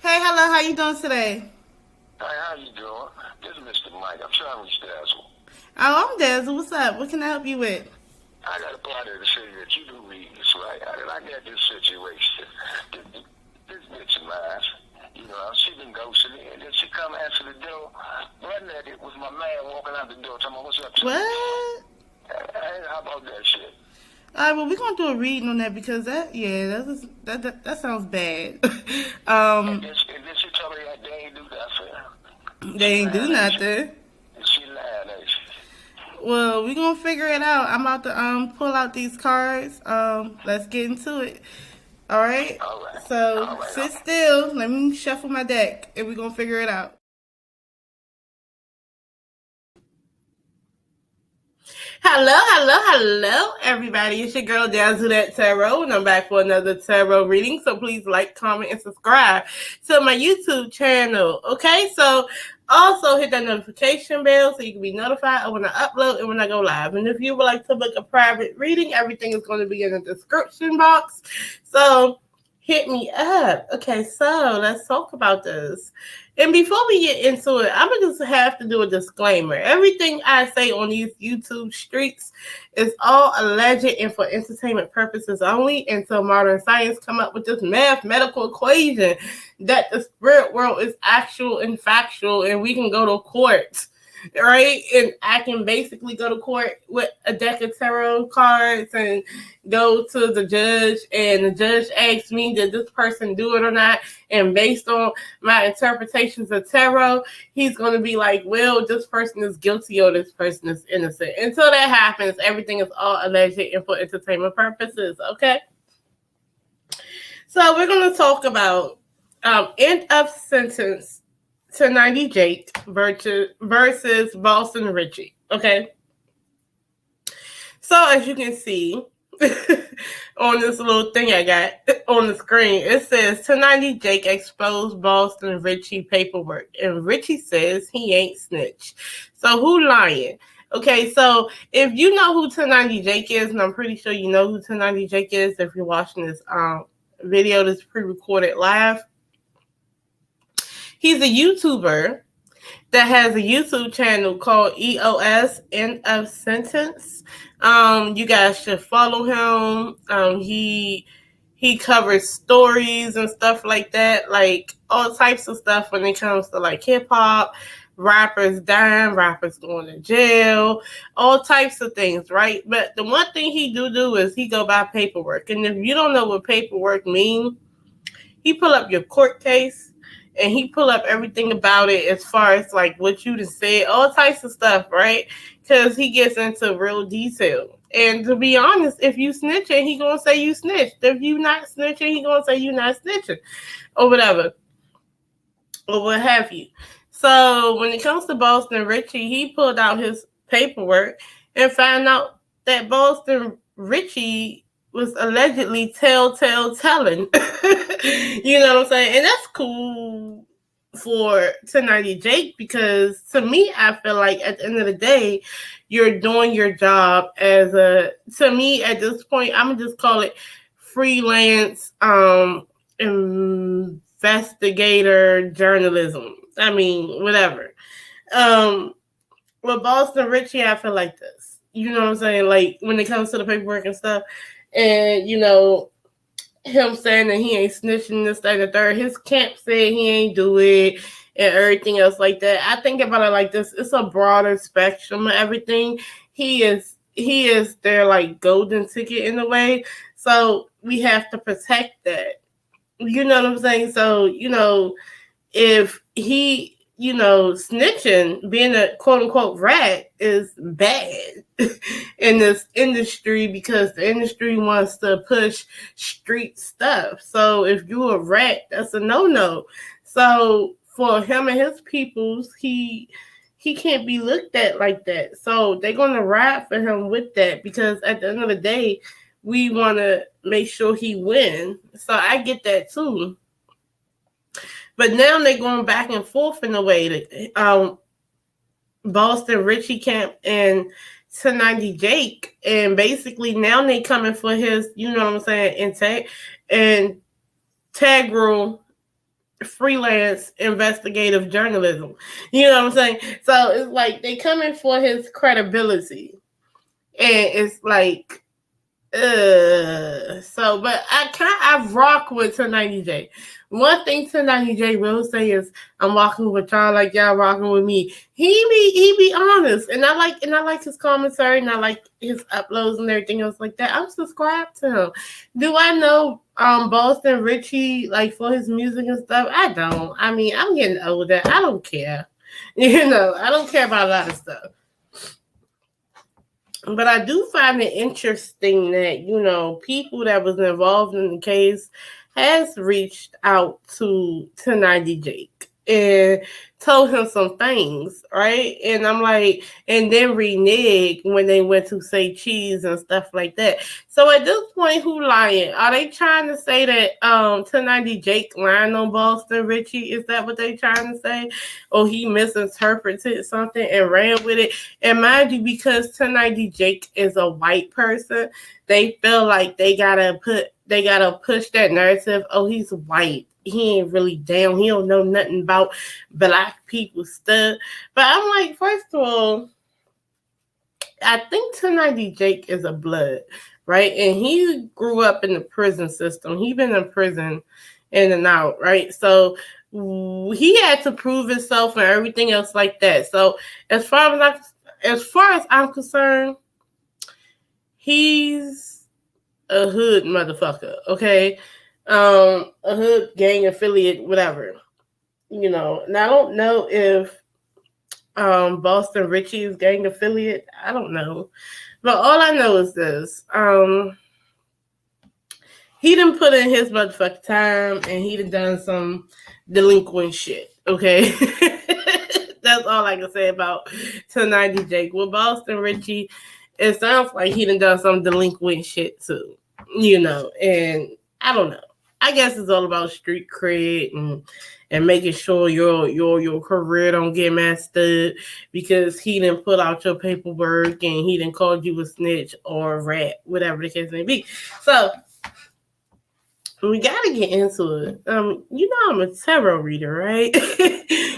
Hey, hello, how you doing today? Hi, how you doing? This is Mr. Mike. I'm trying to reach Dazzle. Oh, I'm Dazzle. What's up? What can I help you with? I got a party to say that you do readings, right? I got this situation. This bitch of mine, she been ghosting me, and then she come answer the door. One that it was my man walking out the door, talking about, what's up to me? What? Hey, how about that shit? All right, well, we're gonna do a reading on that because that sounds bad. And um, then she told me that they ain't do that for her. they She ain't do lying, ain't she? nothing. She lying, ain't she? Well, we're gonna figure it out. I'm about to pull out these cards. Let's get into it. All right. All right. So All right. sit still. Let me shuffle my deck, and we're gonna figure it out. Hello, everybody. It's your girl Dazzle Tarot, and I'm back for another tarot reading. So please like, comment, and subscribe to my YouTube channel. Okay, so also hit that notification bell so you can be notified of when I upload and when I go live. And if you would like to book a private reading, everything is going to be in the description box. So hit me up. Okay, so let's talk about this. And before we get into it, I'm gonna just have to do a disclaimer. Everything I say on these YouTube streets is all alleged and for entertainment purposes only until modern science come up with this mathematical equation that the spirit world is actual and factual and we can go to court. Right? And I can basically go to court with a deck of tarot cards and go to the judge, and the judge asks me, did this person do it or not? And based on my interpretations of tarot, he's going to be like, well, this person is guilty or this person is innocent. Until that happens, everything is all alleged and for entertainment purposes, okay? So we're going to talk about end of sentence to 90 Jake versus Boston Richie, okay? So as you can see on this little thing I got on the screen, it says 290 Jake exposed Boston Richie paperwork, and Richie says he ain't snitch. So who lying? Okay, so if you know who 290 Jake is, and I'm pretty sure you know who 290 Jake is if you're watching this video that's pre-recorded live, he's a YouTuber that has a YouTube channel called EOS End of Sentence. You guys should follow him. He covers stories and stuff like that, like all types of stuff when it comes to like hip hop, rappers dying, rappers going to jail, all types of things, right? But the one thing he do is he go by paperwork. And if you don't know what paperwork means, he pull up your court case and he pull up everything about it as far as like what you just said, all types of stuff, right? Because he gets into real detail. And to be honest, if you snitching, he gonna say you snitched. If you not snitching, he gonna say you not snitching, or whatever, or what have you. So when it comes to Boston Richie, he pulled out his paperwork and found out that Boston Richie was allegedly telltale telling. You know what I'm saying? And that's cool for 1090 Jake, because to me, I feel like at the end of the day, you're doing your job as to me at this point, I'm gonna just call it freelance investigator journalism. I mean, whatever. Um, with Boston Richie, I feel like this. You know what I'm saying? Like when it comes to the paperwork and stuff, and him saying that he ain't snitching this, that, and the third. His camp said he ain't do it and everything else like that. I think about it like this. It's a broader spectrum of everything. He is their like golden ticket in a way. So we have to protect that. You know what I'm saying? So, if he, snitching, being a quote unquote rat is bad in this industry because the industry wants to push street stuff. So if you're a rat, that's a no-no. So for him and his peoples, he can't be looked at like that. So they're gonna ride for him with that because at the end of the day, we want to make sure he win. So I get that too. But now they're going back and forth in a way. Boston Richie Camp and 1090 Jake, and basically now they coming for his, you know what I'm saying, integral freelance investigative journalism. You know what I'm saying? So it's like they come in for his credibility. And it's like, so, but I rock with 1090J. One thing 1090J will say is, I'm walking with y'all like y'all rocking with me. He be honest, and I like his commentary, and I like his uploads and everything else like that. I'm subscribed to him. Do I know Boston Richie like for his music and stuff? I don't. I mean, I'm getting older. I don't care. You know, I don't care about a lot of stuff. But I do find it interesting that, you know, people that was involved in the case has reached out to 90 Jake and told him some things, right? And I'm like, and then renege when they went to say cheese and stuff like that. So at this point, who lying? Are they trying to say that 90 Jake lying on Boston Richie? Is that what they trying to say? Or he misinterpreted something and ran with it? And mind you, because 90 Jake is a white person, they feel like they gotta push that narrative. Oh, he's white. He ain't really down. He don't know nothing about black people stuff. But I'm like, first of all, I think 1090 Jake is a blood, right? And he grew up in the prison system. He been in prison in and out, right? So he had to prove himself and everything else like that. So as far as I'm concerned, he's a hood motherfucker, okay? A hood gang affiliate, whatever. You know, and I don't know if Boston Richie is gang affiliate. I don't know. But all I know is this. He done put in his motherfucking time and he done some delinquent shit, okay? That's all I can say about 1090 Jake. With Boston Richie, it sounds like he done some delinquent shit too, you know, and I don't know. I guess it's all about street cred and making sure your career don't get messed up because he didn't put out your paperwork and he didn't call you a snitch or a rat, whatever the case may be. So we gotta get into it. You know I'm a tarot reader, right?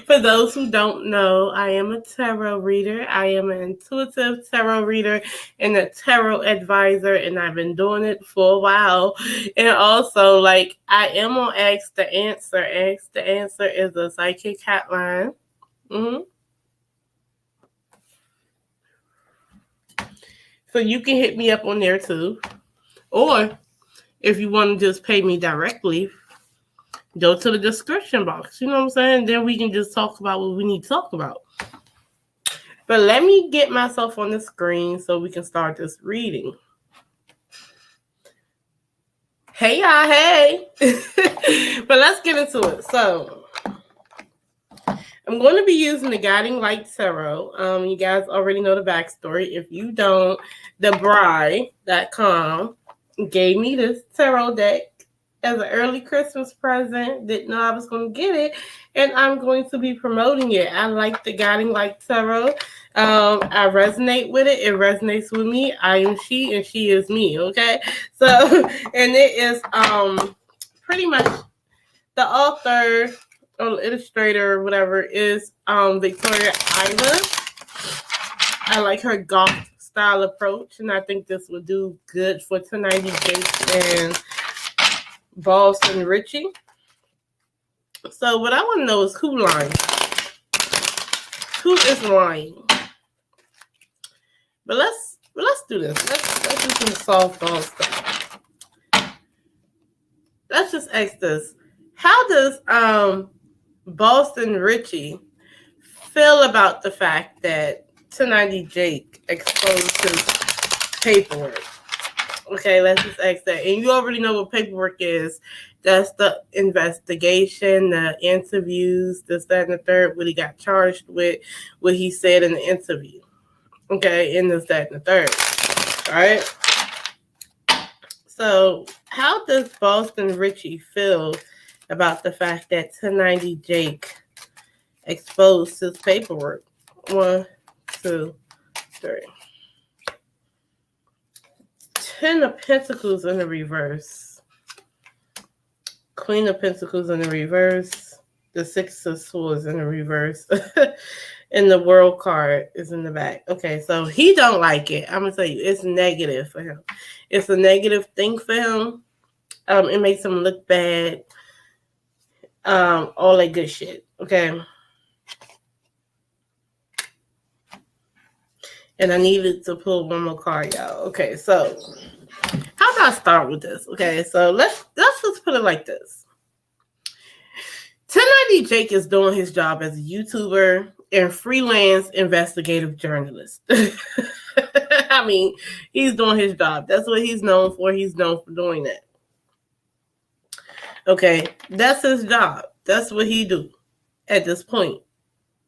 For those who don't know, I am a tarot reader. I am an intuitive tarot reader and a tarot advisor, and I've been doing it for a while. And also, like, I am on Ask the Answer. Ask the Answer is a psychic hotline. So you can hit me up on there too. Or if you want to just pay me directly, go to the description box. You know what I'm saying? Then we can just talk about what we need to talk about. But let me get myself on the screen so we can start this reading. Hey, y'all. Hey. But let's get into it. So I'm going to be using the Guiding Light Tarot. You guys already know the backstory. If you don't, thebride.com gave me this tarot deck as an early Christmas present. Didn't know I was going to get it, and I'm going to be promoting it. I like the Guiding Light Tarot. I resonate with it. It resonates with me. I am she, and she is me. Okay, so and it is pretty much the author or illustrator, or whatever, is Victoria Isla. I like her goth style approach, and I think this would do good for 1090 Jake and Boston Richie. So what I want to know is who lying? Who is lying? But let's do this. Let's do some softball stuff. Let's just ask this: how does Boston Richie feel about the fact that 1090 Jake exposed his paperwork? Okay, let's just ask that. And you already know what paperwork is. That's the investigation, the interviews, this, that, and the third, what he got charged with, what he said in the interview. Okay, and this, that, and the third. All right? So how does Boston Richie feel about the fact that 1090 Jake exposed his paperwork? 1, 2, 3. 10 of Pentacles in the reverse. Queen of Pentacles in the reverse. The Six of Swords in the reverse. And the World card is in the back. Okay, so he don't like it. I'm gonna tell you, it's negative for him. It's a negative thing for him. It makes him look bad. All that good shit. Okay. And I needed to pull one more card, y'all. Okay, so how about I start with this? Okay, so let's just put it like this. 1090 Jake is doing his job as a YouTuber and freelance investigative journalist. I mean, he's doing his job. That's what he's known for. He's known for doing that. Okay, that's his job. That's what he do at this point.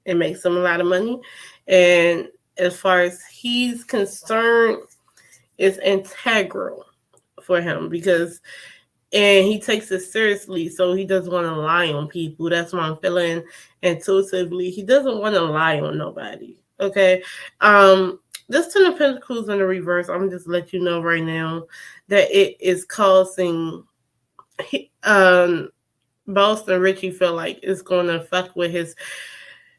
It makes him a lot of money. And as far as he's concerned, it's integral for him because and he takes it seriously, so he doesn't want to lie on people. That's why I'm feeling intuitively. He doesn't want to lie on nobody. Okay. This Ten of Pentacles in the reverse, I'm just let you know right now that it is causing Boston Richie feel like it's going to fuck with his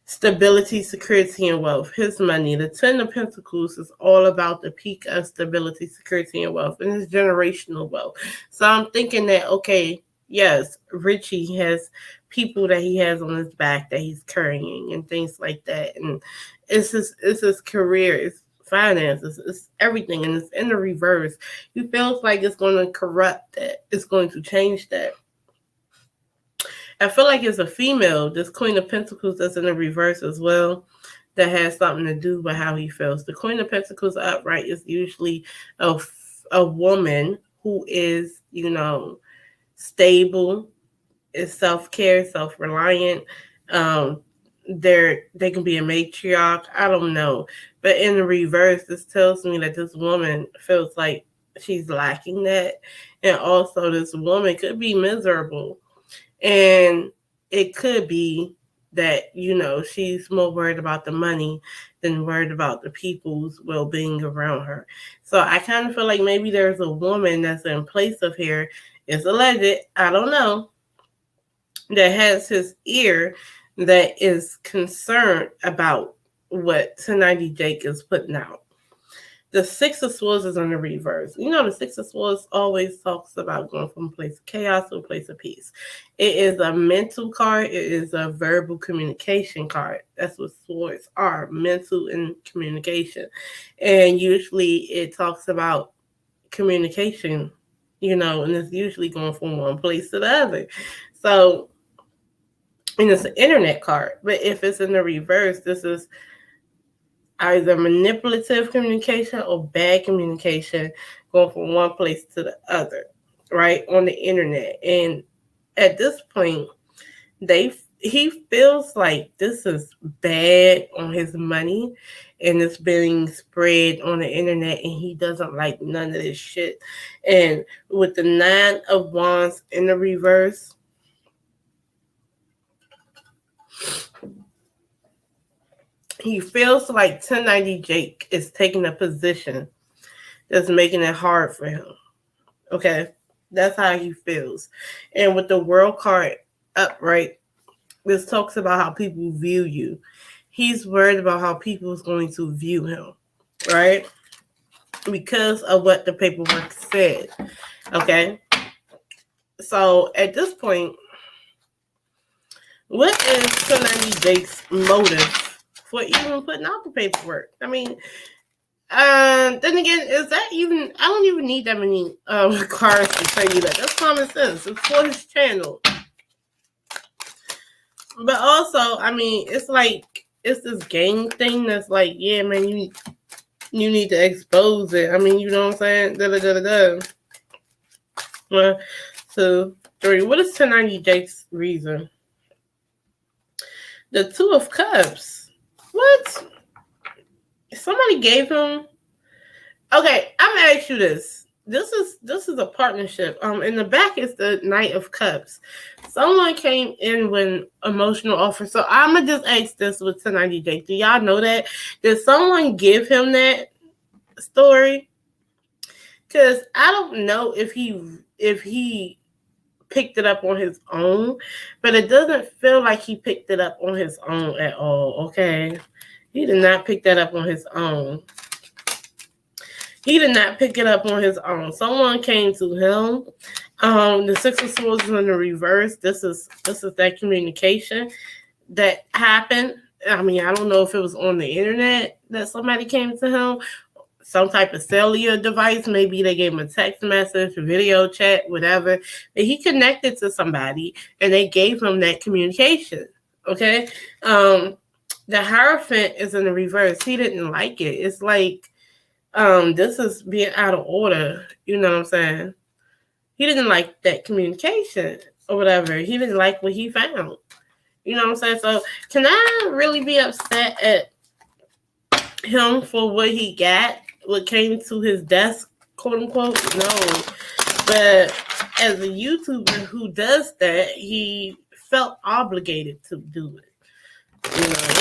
stability, security, and wealth. His money. The Ten of Pentacles is all about the peak of stability, security, and wealth, and it's generational wealth. So I'm thinking that, okay, yes, Richie has people that he has on his back that he's carrying and things like that. And it's his career, it's finances, it's everything, and it's in the reverse. He feels like it's going to corrupt that. It's going to change that. I feel like it's a female, this Queen of Pentacles that's in the reverse as well, that has something to do with how he feels. The Queen of Pentacles upright is usually a woman who is, stable, is self-care, self-reliant. They can be a matriarch. I don't know. But in the reverse, this tells me that this woman feels like she's lacking that. And also this woman could be miserable. And it could be that, she's more worried about the money than worried about the people's well-being around her. So I kind of feel like maybe there's a woman that's in place of here. It's alleged, I don't know, that has his ear that is concerned about what 1090 Jake is putting out. The Six of Swords is in the reverse. The Six of Swords always talks about going from a place of chaos to a place of peace. It is a mental card. It is a verbal communication card. That's what swords are, mental and communication. And usually it talks about communication, and it's usually going from one place to the other. So, and it's an internet card. But if it's in the reverse, this is either manipulative communication or bad communication going from one place to the other, right, on the internet. And at this point, he feels like this is bad on his money and it's being spread on the internet and he doesn't like none of this shit. And with the Nine of Wands in the reverse, he feels like 1090 Jake is taking a position that's making it hard for him. Okay? That's how he feels. And with the World card upright, this talks about how people view you. He's worried about how people is going to view him, right? Because of what the paperwork said. Okay? So at this point, what is 1090 Jake's motive for even putting out the paperwork? I mean, then again, is that even? I don't even need that many cards to tell you that. That's common sense. It's for his channel. But also, I mean, it's like it's this gang thing that's like, yeah, man, you need to expose it. I mean, you know what I'm saying? Da. 1, 2, 3. What is 1090 Jake's reason? The Two of Cups. What? Somebody gave him. Okay, I'm gonna ask you this. This is a partnership. In the back is the Knight of Cups. Someone came in with emotional offer. So I'm gonna just ask this with 1090 Jake. Do y'all know that? Did someone give him that story? Because I don't know if he picked it up on his own, but it doesn't feel like he picked it up on his own at all, okay? He did not pick that up on his own. He did not pick it up on his own. Someone came to him. The Six of Swords is in the reverse. This is that communication that happened. I mean, I don't know if it was on the internet that somebody came to him, some type of cellular device. Maybe they gave him a text message, video chat, whatever. But he connected to somebody, and they gave him that communication. Okay, the Hierophant is in the reverse. He didn't like it. It's like this is being out of order. You know what I'm saying? He didn't like that communication or whatever. He didn't like what he found. You know what I'm saying? So can I really be upset at him for what he got, what came to his desk, quote unquote? No. But as a YouTuber who does that, he felt obligated to do it. You know?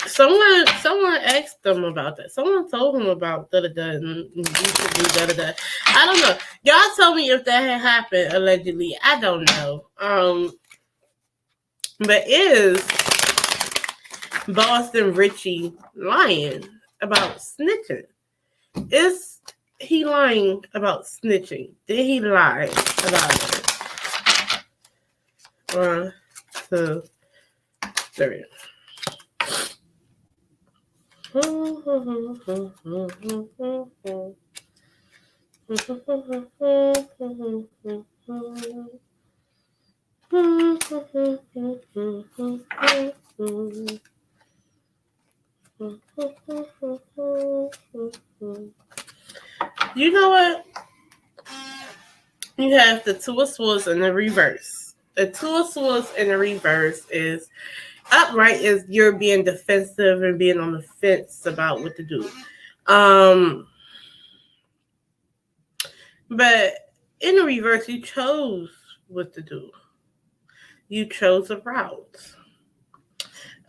Someone asked them about that. Someone told him about da-da-da and YouTube do da-da-da. I don't know. Y'all tell me if that had happened, allegedly. I don't know. But is Boston Richie lying about snitching? Is he lying about snitching? Did he lie about it? 1, 2, 3. You know what? You have the Two of Swords in the reverse. The Two of Swords in the reverse is upright, is you're being defensive and being on the fence about what to do. But in the reverse, you chose what to do. You chose a route.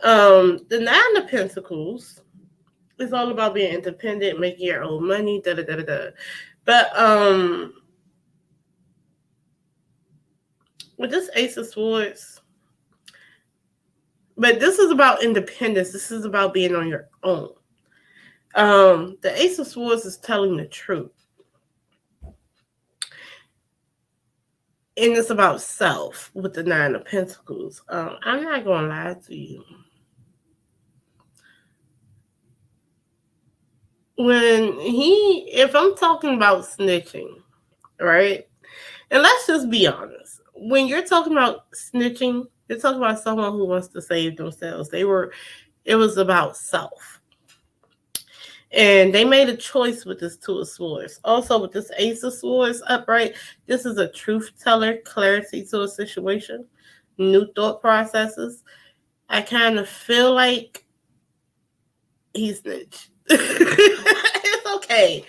The Nine of Pentacles is all about being independent, making your own money, da-da-da-da-da. But with this Ace of Swords, but this is about independence. This is about being on your own. The Ace of Swords is telling the truth. And it's about self with the Nine of Pentacles. I'm not going to lie to you. If I'm talking about snitching, right? And let's just be honest. When you're talking about snitching, you're talking about someone who wants to save themselves. It was about self. And they made a choice with this Two of Swords. Also, with this Ace of Swords upright, this is a truth teller, clarity to a situation, new thought processes. I kind of feel like he snitched. It's okay.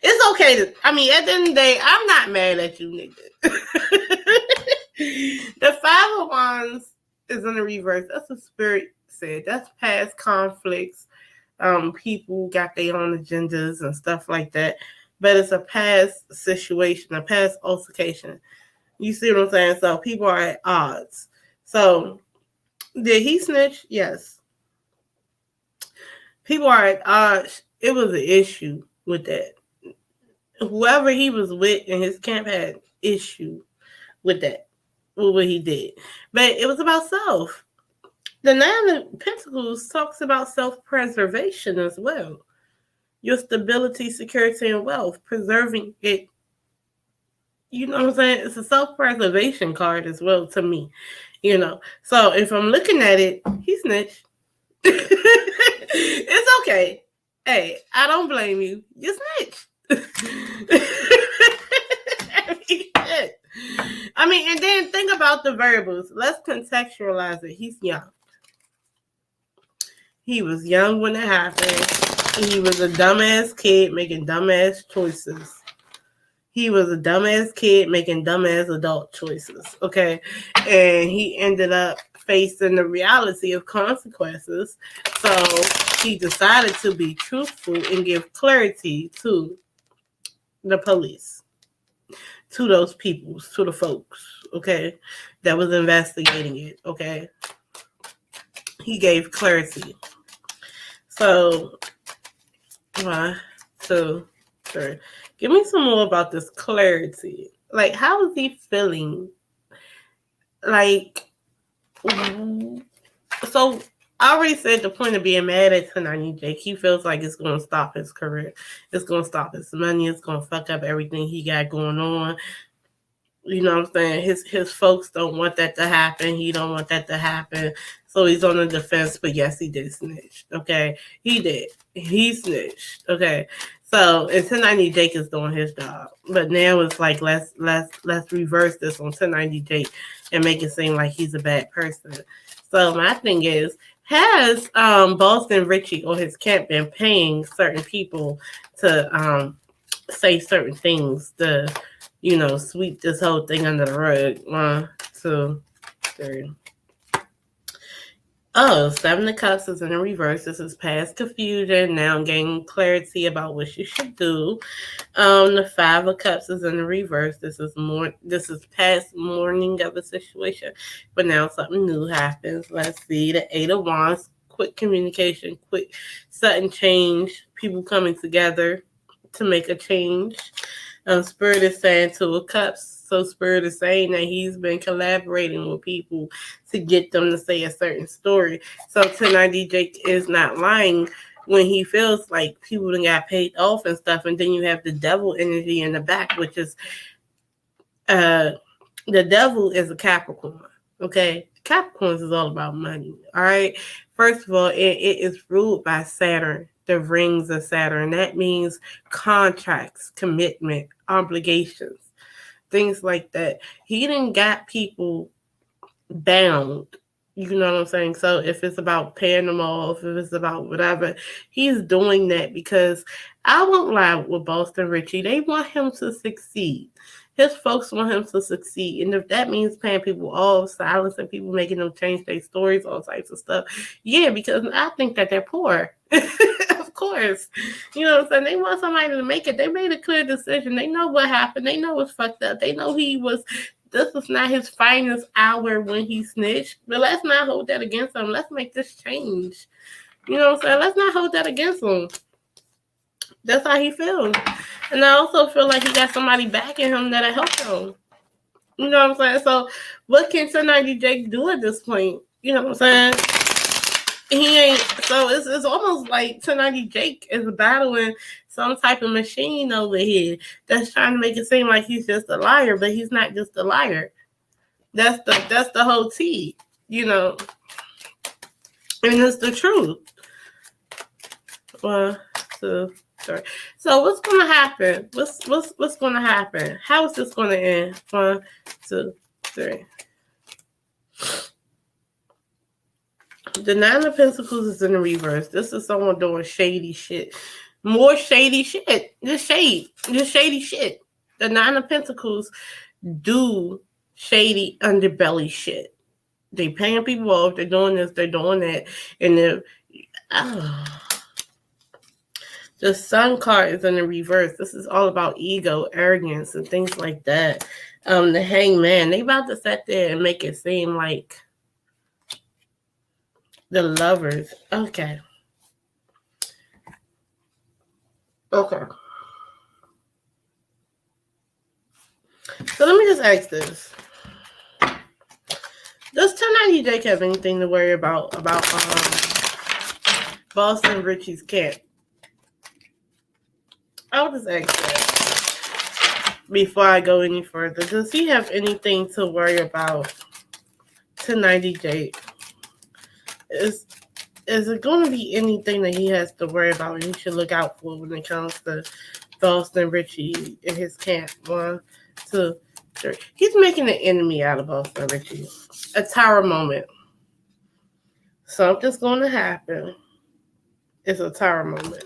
It's okay. At the end of the day, I'm not mad at you, nigga. The Five of Wands is in the reverse. That's what Spirit said. That's past conflicts. People got their own agendas and stuff like that. But it's a past situation, a past altercation. You see what I'm saying? So people are at odds. So did he snitch? Yes. People are at odds. It was an issue with that. Whoever he was with in his camp had issue with that, with what he did. But it was about self. The Nine of Pentacles talks about self-preservation as well. Your stability, security, and wealth, preserving it. You know what I'm saying? It's a self-preservation card as well to me. You know. So if I'm looking at it, he snitched. It's okay. Hey, I don't blame you. You snitched. And then think about the variables. Let's contextualize it. He's young. He was young when it happened. He was a dumbass kid making dumbass choices. He was a dumbass kid making dumbass adult choices. Okay. And he ended up facing the reality of consequences. So he decided to be truthful and give clarity to the police. to those people, to the folks, okay, that was investigating it, okay. He gave clarity. So, 1, 2, 3. Give me some more about this clarity. Like, how is he feeling? Like, so I already said the point of being mad at Tsunami Jake. He feels like it's going to stop his career. It's going to stop his money. It's going to fuck up everything he got going on. You know what I'm saying? His folks don't want that to happen. He don't want that to happen. So he's on the defense. But yes, he did snitch. Okay, he did. He snitched. Okay. So and 1090 Jake is doing his job. But now it's like let's reverse this on 1090 Jake and make it seem like he's a bad person. So my thing is, has Boston Richie or his camp been paying certain people to say certain things to, you know, sweep this whole thing under the rug? 1, 2, 3. Oh, 7 of Cups is in the reverse. This is past confusion. Now I'm gaining clarity about what you should do. The 5 of Cups is in the reverse. This is past mourning of a situation, but now something new happens. Let's see. The 8 of Wands, quick communication, quick sudden change, people coming together to make a change. Spirit is saying 2 of Cups. So Spirit is saying that he's been collaborating with people to get them to say a certain story. So tonight Jake is not lying when he feels like people done got paid off and stuff. And then you have the devil energy in the back, which is the devil is a Capricorn. Okay, Capricorns is all about money. All right. First of all, it is ruled by Saturn, the rings of Saturn. That means contracts, commitment, obligations, things like that. He didn't got people bound. You know what I'm saying? So if it's about paying them off, if it's about whatever, he's doing that because I won't lie with Boston Richie. They want him to succeed. His folks want him to succeed. And if that means paying people off, silencing people, making them change their stories, all types of stuff, yeah, because I think that they're poor. Of course. You know what I'm saying? They want somebody to make it. They made a clear decision. They know what happened. They know it's fucked up. They know this was not his finest hour when he snitched. But let's not hold that against him. Let's make this change. You know what I'm saying? Let's not hold that against him. That's how he feels. And I also feel like he got somebody backing him that'll help him. You know what I'm saying? So what can 1090 Jake do at this point? You know what I'm saying? He ain't. So it's almost like 1090 Jake is battling some type of machine over here that's trying to make it seem like he's just a liar, but he's not just a liar. That's the whole tea, you know. And it's the truth. 1, 2, 3. So what's gonna happen? What's gonna happen? How is this gonna end? 1, 2, 3. The 9 of Pentacles is in the reverse. This is someone doing shady shit. More shady shit. Just shady shit. The 9 of Pentacles do shady underbelly shit. They paying people off. They're doing this. They're doing that. And the Sun card is in the reverse. This is all about ego, arrogance, and things like that. The Hangman. They about to sit there and make it seem like the Lovers. Okay. So let me just ask this. Does 1090 Jake have anything to worry about Boston Richie's camp? I'll just ask that before I go any further. Does he have anything to worry about 1090 Jake? Is it going to be anything that he has to worry about and he should look out for when it comes to Boston Richie in his camp? 1, 2, 3. He's making an enemy out of Boston Richie. A tower moment. Something's going to happen. It's a tower moment.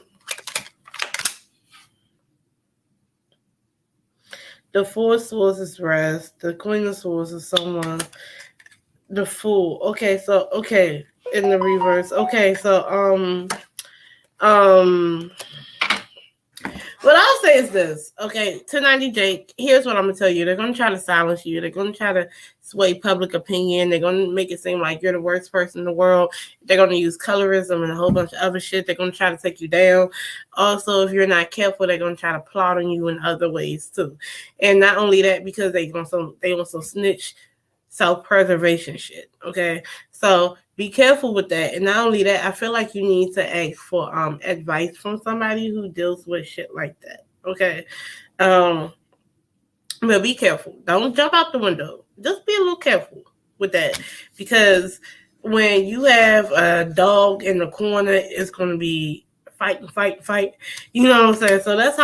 The 4 of Swords is rest. The Queen of Swords is someone. The Fool. Okay, in the reverse. Okay, so What I'll say is this, okay, to 90 Jake, here's what I'm going to tell you. They're going to try to silence you. They're going to try to sway public opinion. They're going to make it seem like you're the worst person in the world. They're going to use colorism and a whole bunch of other shit. They're going to try to take you down. Also, if you're not careful, they're going to try to plot on you in other ways too. And not only that, because they want some snitch self-preservation shit, okay? So be careful with that. And not only that, I feel like you need to ask for advice from somebody who deals with shit like that, okay? um but be careful, don't jump out the window, just be a little careful with that, because when you have a dog in the corner, it's going to be fight, fight, fight. You know what I'm saying? So that's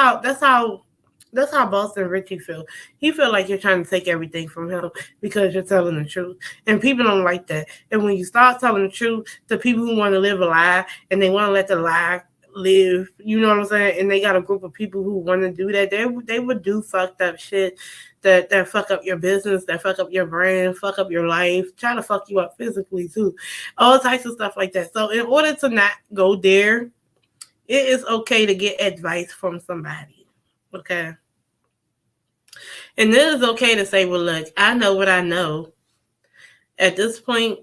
how Boston Richie feel. He feel like you're trying to take everything from him because you're telling the truth. And people don't like that. And when you start telling the truth to people who want to live a lie and they want to let the lie live, you know what I'm saying? And they got a group of people who want to do that. They would do fucked up shit that fuck up your business, that fuck up your brand, fuck up your life, try to fuck you up physically too. All types of stuff like that. So in order to not go there, it is okay to get advice from somebody. Okay. And then it's okay to say, well, look, I know what I know. At this point,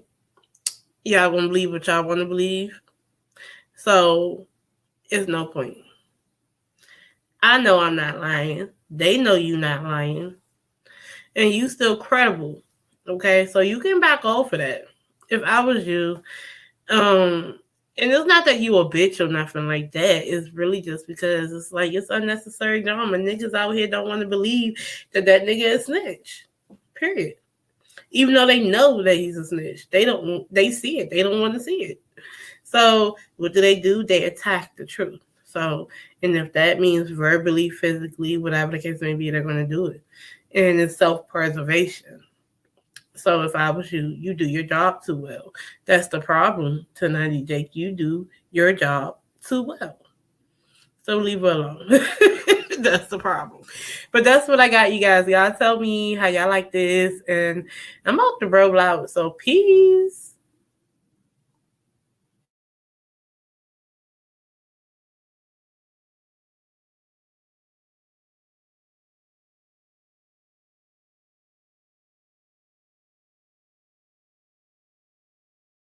y'all gonna believe what y'all want to believe. So it's no point. I know I'm not lying. They know you not lying. And you still credible. Okay, so you can back off of that. If I was you, and it's not that you a bitch or nothing like that. It's really just because it's like it's unnecessary drama. Niggas out here don't want to believe that nigga is snitch. Period. Even though they know that he's a snitch, they don't. They see it. They don't want to see it. So what do? They attack the truth. So, and if that means verbally, physically, whatever the case may be, they're going to do it. And it's self-preservation. So if I was you, you do your job too well. That's the problem tonight, Jake. You do your job too well. So leave her alone. That's the problem. But that's what I got, you guys. Y'all tell me how y'all like this. And I'm about to roll out. So peace.